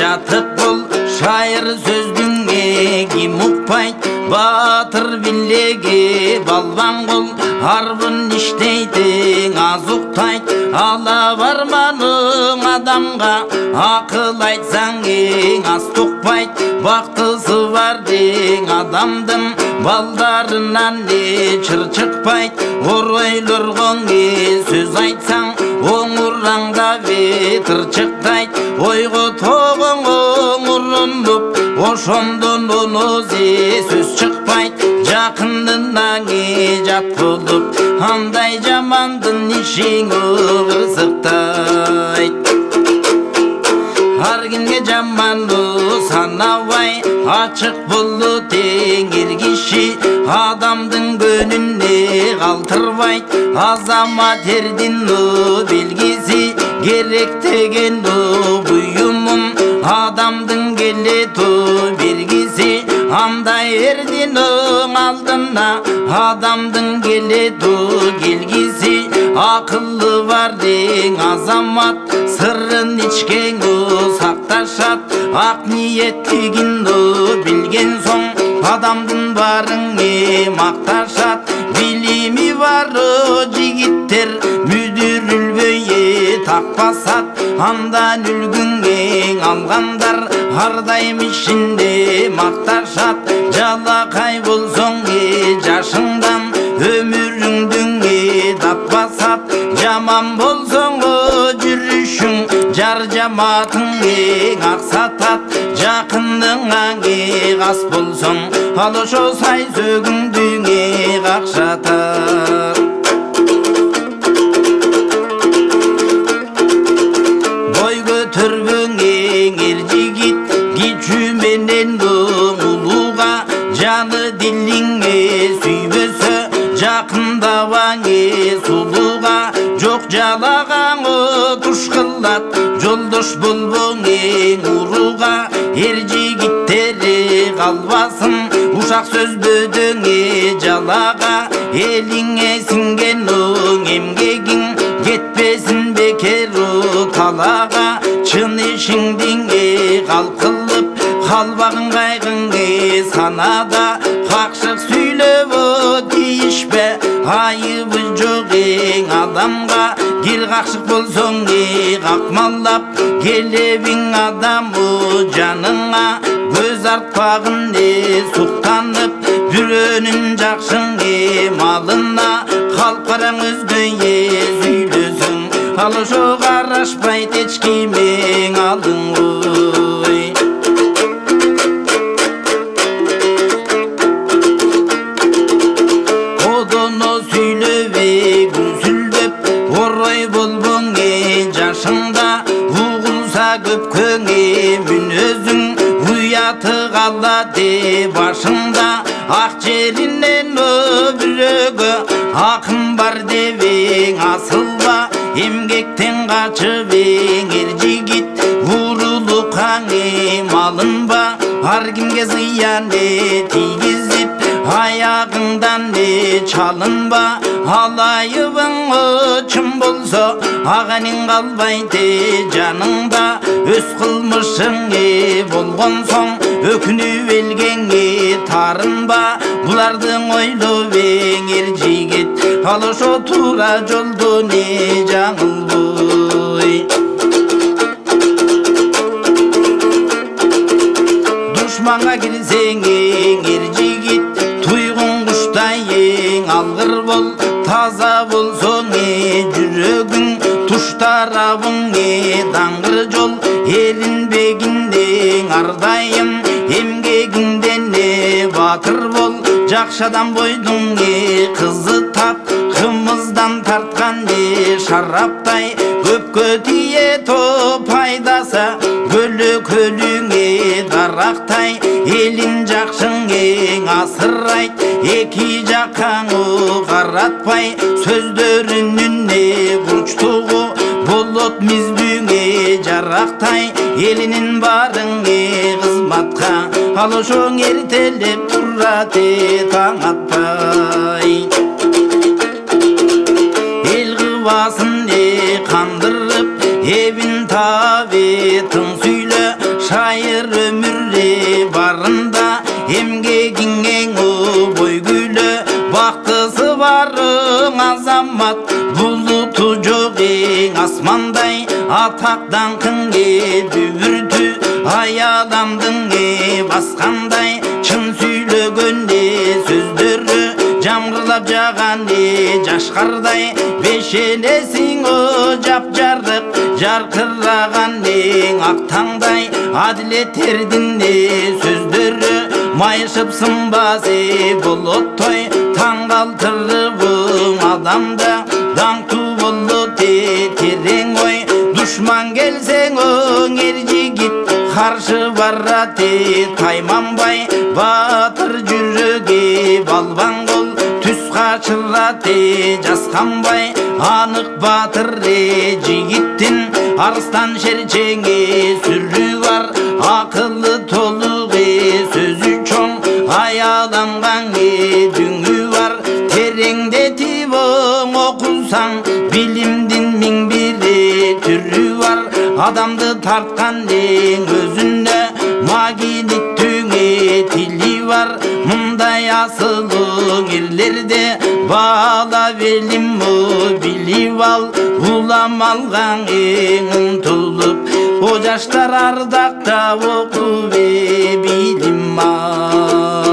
жатық бұл шайыр сөздің кім ұқпайт батыр биллеге балбан қол арбын іштейтің аз ұқтайт ала барманың адамға ақыл айтсаң ең аз тоқпайт бақтысы бар дең адамдың балдарынан не чыр шықпайт оройлырғың сөз айтсаң оңыраңда ветір шықтайт ойғы тоғың оңырынып ошондон онозе сөз шықпайт жақынынан жат болып андай жамандың ишиң қырсықтайт аргинге жаманды санабай ачык болду теңир киши адамдын көнүнө калтырбайт азамат эрдин белгиси керек деген буюмун адамдын келет бергиси андай эрдинин алдына адамдын келет келгиси акылы бар дең азамат сырын ичкен сакташат ак ниеттигин билген соң адамдын барын макташат билими бар жигиттер мүдүрүлбөй такпасат андан үлгүн алгандар ар дайым ишинде макташат жалакай болсоң жашыңдан өмүрүңдүн датпасат жаман болсоң жүрүшүң жар жаматың аксатат жакындыңа ас болсоң ал ошо сай сөгүңдүңө какшатат бой көтөрбөң эр жигит кичүү менен улууга жаны дилиңе сүйбөсө жакындабаң сулууга жок жалагаң тушкылдат жолдош болбоң урууга эр жигиттери калбасын ушак сөзбөдөң жалага элиңе сиңген эмгегиң кетпесин бекер талага чын ишиңдин калкылып калбагын кайгың санада какшык сүйлөп тийишпе айыбы жок адамга кир какшык болсоң какмалдап келебиң адамы жаныңа көз артпагын суктанып бирөөнүн жакшың малына калп караң өзгөйө сүйлөсөң ал ошо карашпайт эч кимең алдың ой одоно сүйлөбө күнсүлдөп орой болбоң жашыңда угулса көпкөң мүнөзүң уяты калат башыңда ак жеринен бирөөгө акын бар дебең асылба эмгектен качып эр жигит урулукаң малынба ар кимге зыян тийгизип аягыңдан чалынба ал айыбың чын болсо аганың калбайт жаныңда өз кылмышың болгон соң өкүнүп элгенге тарынба булардың ойлоп эр жигит ал ошо туура жолдон жаңылбой душманга кирсең эр жигит туйгун куштай алгыр бол таза болсоң жүрөгүң туш тарабың даңгыр жол эринбегинде ар дайым эмгегиңден батыр бол жакшы адам бойдуң кызы тап кымыздан тарткан шараптай көпкө тие пайдасы көлүңө дарактай элин жакшың асырайт эки жакаң каратпай сөздөрүнүн бурчтугу болот миздүүңө жарактай элинин барын кызматка ал ошоң эртелеп турат таң атпай эл кыбасын кандырып эбин табетин сүйлө егіңең бой күлі бақтысы барың азамат бұлыты жоқ ең асмандай атақ даңқың дүбірді аяламдың басқандай шын сөйлегенде сөздері жамғырлап жаған жашқардай бешенесің жап жарық жарқыраған ақ таңдай әділеттердің сөздері майышып сынбас бұлыттай таң қалтырыбың адамда даңқты бұлыт терең ой дұшман келсең ер жігіт қаршы барады тайманбай батыр жүрегі балбан қол түс қашырады жасқанбай анық батыр жігіттің арыстан шерчеңе сүрі бар ақылы толығы сөзі чоң аяланған дүңі бар тереңдетіп оқысаң білімдің мың бірі түрі бар адамды тартқан өзінде магниттің тілі бар мұндай асылың ерлерде бала белім біліп ал ғұлам алған ұмтылып о жаштар ардақта оқу білім ал